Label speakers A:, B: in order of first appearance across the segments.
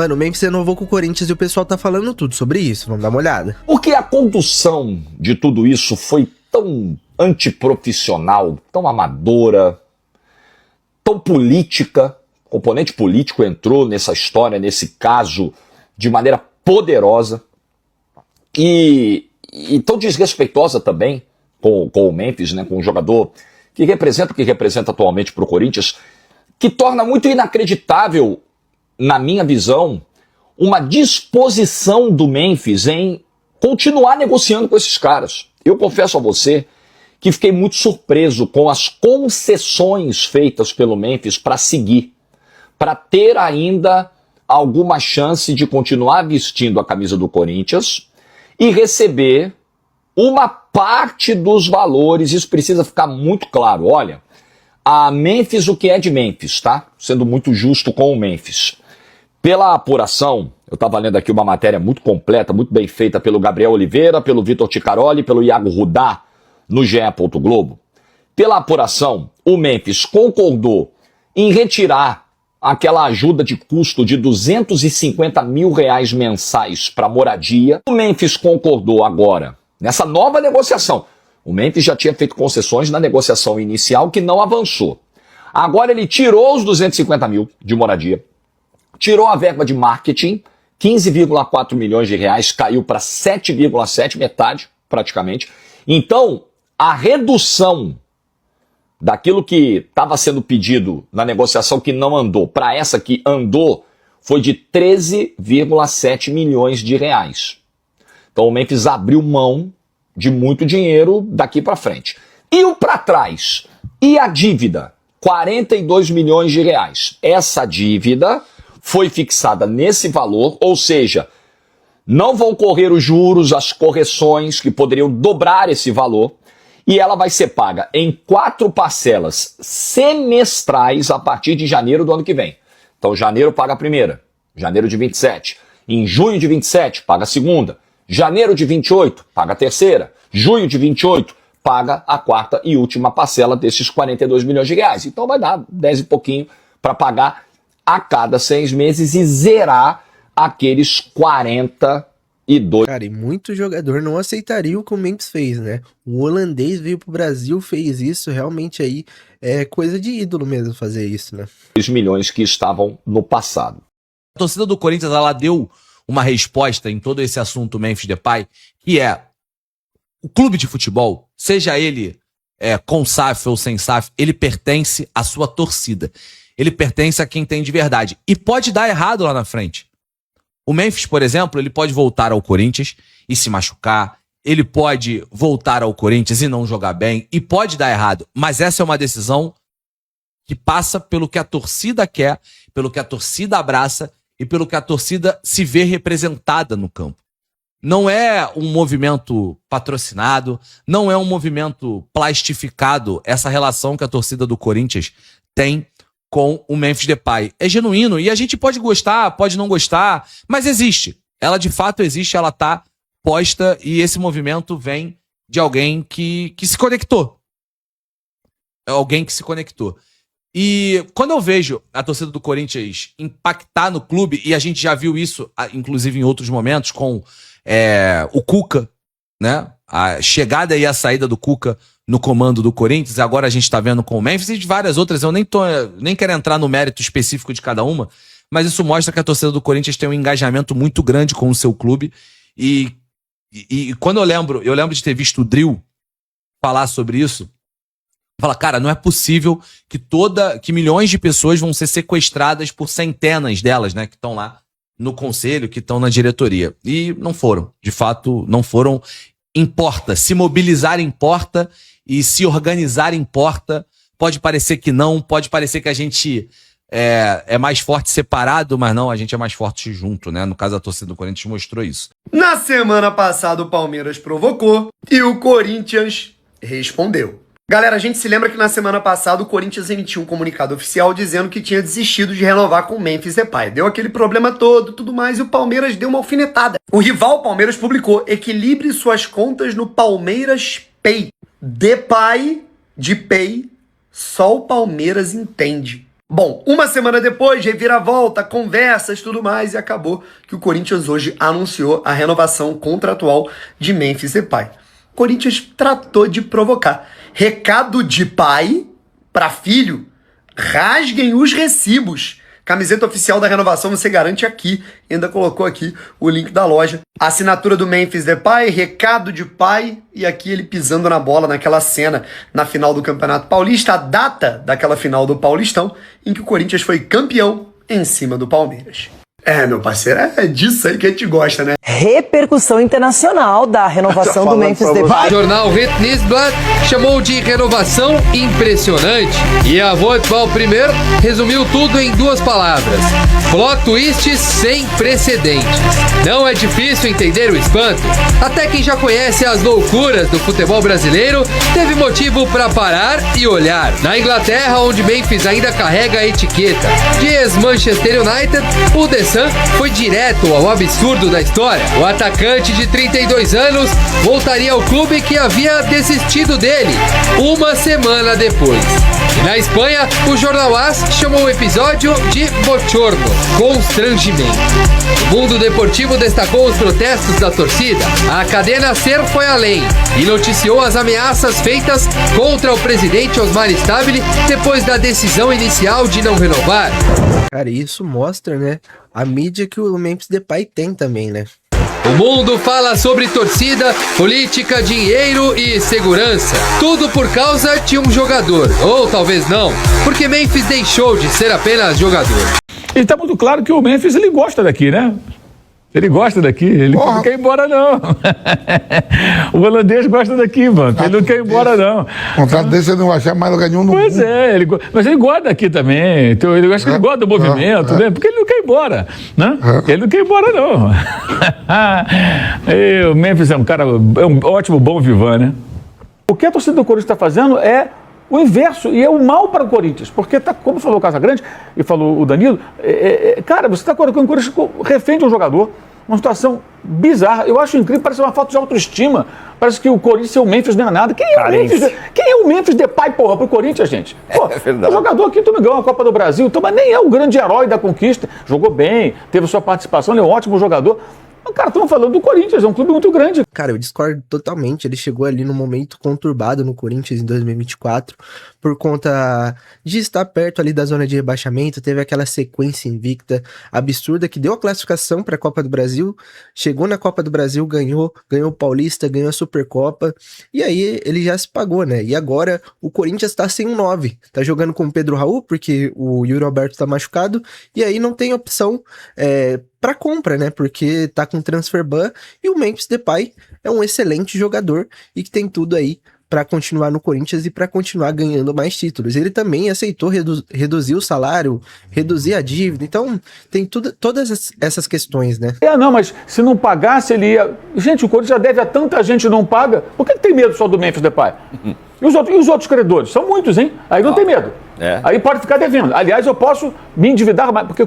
A: Mano, o Memphis renovou com o Corinthians e o pessoal tá falando tudo sobre isso. Vamos dar uma olhada.
B: Por que a condução de tudo isso foi tão antiprofissional, tão amadora, tão política? O componente político entrou nessa história, nesse caso, de maneira poderosa e tão desrespeitosa também com o Memphis, né, com o jogador que representa atualmente para o Corinthians, que torna muito inacreditável, na minha visão, uma disposição do Memphis em continuar negociando com esses caras. Eu confesso a você que fiquei muito surpreso com as concessões feitas pelo Memphis para seguir, para ter ainda alguma chance de continuar vestindo a camisa do Corinthians e receber uma parte dos valores. Isso precisa ficar muito claro. Olha, a Memphis, o que é de Memphis, tá? Sendo muito justo com o Memphis. Pela apuração, eu estava lendo aqui uma matéria muito completa, muito bem feita pelo Gabriel Oliveira, pelo Vitor Ticaroli, pelo Iago Rudá, no GE. Globo. Pela apuração, o Memphis concordou em retirar aquela ajuda de custo de R$250 mil mensais para moradia. O Memphis concordou agora, nessa nova negociação. O Memphis já tinha feito concessões na negociação inicial que não avançou. Agora ele tirou os 250 mil de moradia, tirou a verba de marketing, 15,4 milhões de reais, caiu para 7,7, metade praticamente. Então, a redução daquilo que estava sendo pedido na negociação que não andou para essa que andou foi de 13,7 milhões de reais. Então o Memphis abriu mão de muito dinheiro daqui para frente. E o para trás? E a dívida? 42 milhões de reais. Essa dívida foi fixada nesse valor, ou seja, não vão correr os juros, as correções que poderiam dobrar esse valor, e ela vai ser paga em 4 parcelas semestrais a partir de janeiro do ano que vem. Então, janeiro paga a primeira, janeiro de 27. Em junho de 27, paga a segunda. Janeiro de 28, paga a terceira. Junho de 28, paga a quarta e última parcela desses 42 milhões de reais. Então, vai dar 10 e pouquinho para pagar a cada 6 meses e zerar aqueles 42.
A: Cara, e muito jogador não aceitaria o que o Memphis fez, né? O holandês veio pro Brasil, fez isso, realmente aí é coisa de ídolo mesmo fazer isso, né?
B: Os milhões que estavam no passado.
C: A torcida do Corinthians, ela deu uma resposta em todo esse assunto Memphis Depay, que é o clube de futebol, seja ele com SAF ou sem SAF, ele pertence à sua torcida. Ele pertence a quem tem de verdade. E pode dar errado lá na frente. O Memphis, por exemplo, ele pode voltar ao Corinthians e se machucar. Ele pode voltar ao Corinthians e não jogar bem. E pode dar errado. Mas essa é uma decisão que passa pelo que a torcida quer, pelo que a torcida abraça e pelo que a torcida se vê representada no campo. Não é um movimento patrocinado, não é um movimento plastificado, essa relação que a torcida do Corinthians tem com o Memphis Depay. É genuíno e a gente pode gostar, pode não gostar, mas existe. Ela de fato existe, ela tá posta e esse movimento vem de alguém que se conectou. É alguém que se conectou. E quando eu vejo a torcida do Corinthians impactar no clube, e a gente já viu isso, inclusive em outros momentos, com o Cuca, né? A chegada e a saída do Cuca no comando do Corinthians, agora a gente está vendo com o Memphis e de várias outras, eu nem quero entrar no mérito específico de cada uma, mas isso mostra que a torcida do Corinthians tem um engajamento muito grande com o seu clube e quando eu lembro de ter visto o Drill falar sobre isso, fala, cara, não é possível que milhões de pessoas vão ser sequestradas por centenas delas, né, que estão lá no conselho, que estão na diretoria. E não foram, de fato, não foram. Importa, se mobilizar importa e se organizar importa. Pode parecer que não, pode parecer que a gente é mais forte separado, mas não, a gente é mais forte junto, né? No caso, a torcida do Corinthians mostrou isso.
D: Na semana passada, o Palmeiras provocou e o Corinthians respondeu. Galera, a gente se lembra que na semana passada o Corinthians emitiu um comunicado oficial dizendo que tinha desistido de renovar com o Memphis Depay. Deu aquele problema todo, tudo mais, e o Palmeiras deu uma alfinetada. O rival Palmeiras publicou: equilibre suas contas no Palmeiras Pay. Depay de Pay, só o Palmeiras entende. Bom, uma semana depois, reviravolta, conversas, tudo mais, e acabou que o Corinthians hoje anunciou a renovação contratual de Memphis Depay. O Corinthians tratou de provocar. Recado de pai para filho, rasguem os recibos. Camiseta oficial da renovação você garante aqui. Ainda colocou aqui o link da loja. Assinatura do Memphis Depay, recado de pai, e aqui ele pisando na bola naquela cena na final do Campeonato Paulista, a data daquela final do Paulistão, em que o Corinthians foi campeão em cima do Palmeiras. É, meu parceiro, é disso aí que a gente gosta, né?
E: Repercussão internacional da renovação do Memphis Depay.
F: O jornal Het Nieuwsblad chamou de renovação impressionante. E a Voetbal Premier resumiu tudo em 2 palavras: plot twists sem precedentes. Não é difícil entender o espanto. Até quem já conhece as loucuras do futebol brasileiro teve motivo para parar e olhar. Na Inglaterra, onde Memphis ainda carrega a etiqueta de ex-Manchester United, o The Sun foi direto ao absurdo da história. O atacante de 32 anos voltaria ao clube que havia desistido dele uma semana depois. E na Espanha, o jornal AS chamou o episódio de bochorno, constrangimento. O mundo deportivo destacou os protestos da torcida. A cadena SER foi além e noticiou as ameaças feitas contra o presidente Osmar Stabile depois da decisão inicial de não renovar.
A: Cara, isso mostra, né, a mídia que o Memphis Depay tem também, né?
F: O mundo fala sobre torcida, política, dinheiro e segurança. Tudo por causa de um jogador. Ou talvez não, porque Memphis deixou de ser apenas jogador.
G: E tá muito claro que o Memphis, ele gosta daqui, né? Ele gosta daqui, ele não quer ir embora, não. O holandês gosta daqui, mano. Ele não quer ir embora, não.
H: O contrato desse você não vai achar mais lugar nenhum no mundo.
G: Pois é, mas ele gosta daqui também. Então, ele acho que ele gosta do movimento, né? Porque ele não quer ir embora, né? Ele não quer ir embora, não. E o Memphis é um cara, é um ótimo bom vivan, né? O que a torcida do Corinthians está fazendo é o inverso, e é o mal para o Corinthians, porque, como falou o Casagrande e falou o Danilo, cara, você está colocando o Corinthians refém de um jogador, uma situação bizarra. Eu acho incrível, parece uma falta de autoestima. Parece que o Corinthians e o Memphis não é nada. Quem é o Memphis Depay, porra, pro Corinthians, gente? Pô, é verdade. O jogador aqui também ganhou a Copa do Brasil, mas nem é o grande herói da conquista. Jogou bem, teve sua participação, ele é um ótimo jogador. Cara, estamos falando do Corinthians, é um clube muito grande.
A: Cara, eu discordo totalmente. Ele chegou ali num momento conturbado no Corinthians em 2024, por conta de estar perto ali da zona de rebaixamento. Teve aquela sequência invicta absurda que deu a classificação para a Copa do Brasil. Chegou na Copa do Brasil, ganhou o Paulista, ganhou a Supercopa. E aí ele já se pagou, né? E agora o Corinthians tá sem um 9. Tá jogando com o Pedro Raul, porque o Yuri Alberto tá machucado. E aí não tem opção para compra, né? Porque tá com transfer ban, e o Memphis Depay é um excelente jogador e que tem tudo aí para continuar no Corinthians e para continuar ganhando mais títulos. Ele também aceitou reduzir o salário, reduzir a dívida, então tem todas essas questões, né?
G: Não, mas se não pagasse, ele ia... Gente, o Corinthians já deve a tanta gente e não paga. Por que tem medo só do Memphis Depay? E os outros credores? São muitos, hein? Aí não tem medo. Aí pode ficar devendo. Aliás, eu posso me endividar mais, porque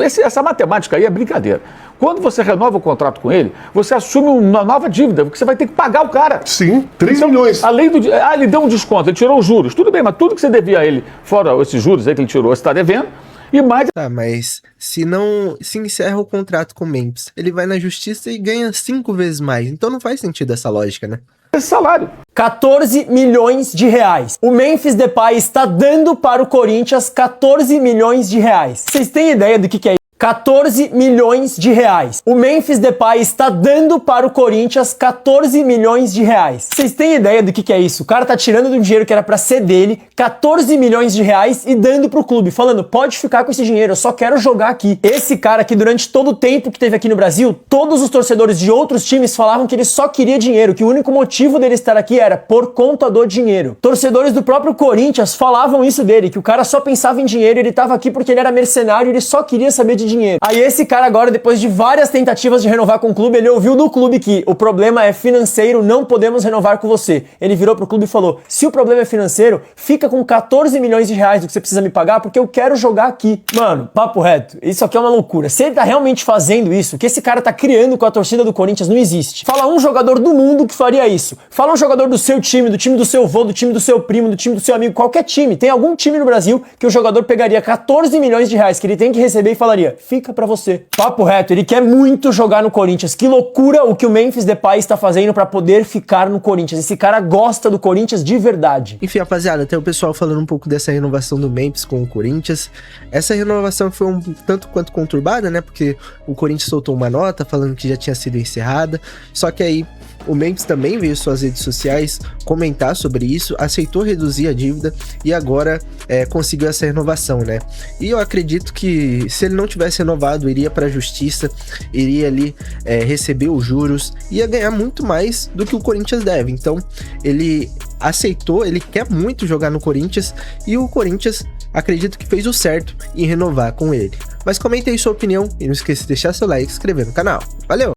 G: essa matemática aí é brincadeira. Quando você renova o contrato com ele, você assume uma nova dívida, porque você vai ter que pagar o cara.
H: Sim, 3 milhões.
G: Além do... ele deu um desconto, ele tirou os juros. Tudo bem, mas tudo que você devia a ele, fora esses juros aí que ele tirou, você está devendo. E mais...
A: Tá, mas se encerra o contrato com o Memphis, ele vai na justiça e ganha 5 vezes mais. Então não faz sentido essa lógica, né?
G: Esse salário.
E: 14 milhões de reais. O Memphis Depay está dando para o Corinthians 14 milhões de reais. Vocês têm ideia do que é isso? 14 milhões de reais. O Memphis Depay está dando para o Corinthians 14 milhões de reais. Vocês têm ideia do que é isso? O cara tá tirando do dinheiro que era para ser dele, 14 milhões de reais, e dando pro clube, falando, pode ficar com esse dinheiro, eu só quero jogar aqui. Esse cara aqui, durante todo o tempo que teve aqui no Brasil, todos os torcedores de outros times falavam que ele só queria dinheiro, que o único motivo dele estar aqui era por conta do dinheiro. Torcedores do próprio Corinthians falavam isso dele, que o cara só pensava em dinheiro, ele tava aqui porque ele era mercenário, ele só queria saber de dinheiro. Aí esse cara agora, depois de várias tentativas de renovar com o clube, ele ouviu do clube que o problema é financeiro, não podemos renovar com você. Ele virou pro clube e falou, se o problema é financeiro, fica com 14 milhões de reais do que você precisa me pagar, porque eu quero jogar aqui. Mano, papo reto, isso aqui é uma loucura. Se ele tá realmente fazendo isso, o que esse cara tá criando com a torcida do Corinthians não existe. Fala um jogador do mundo que faria isso. Fala um jogador do seu time, do time do seu vô, do time do seu primo, do time do seu amigo, qualquer time. Tem algum time no Brasil que o jogador pegaria 14 milhões de reais que ele tem que receber e falaria, fica pra você. Papo reto, ele quer muito jogar no Corinthians. Que loucura o que o Memphis Depay está fazendo pra poder ficar no Corinthians. Esse cara gosta do Corinthians de verdade.
A: Enfim, rapaziada, tem o pessoal falando um pouco dessa renovação do Memphis com o Corinthians. Essa renovação foi um tanto quanto conturbada, né? Porque o Corinthians soltou uma nota falando que já tinha sido encerrada. Só que aí o Memphis também veio suas redes sociais comentar sobre isso, aceitou reduzir a dívida e agora conseguiu essa renovação, né? E eu acredito que se ele não tivesse renovado, iria para a justiça, iria ali receber os juros, ia ganhar muito mais do que o Corinthians deve. Então ele aceitou, ele quer muito jogar no Corinthians e o Corinthians acredito que fez o certo em renovar com ele. Mas comente aí sua opinião e não esqueça de deixar seu like e se inscrever no canal. Valeu!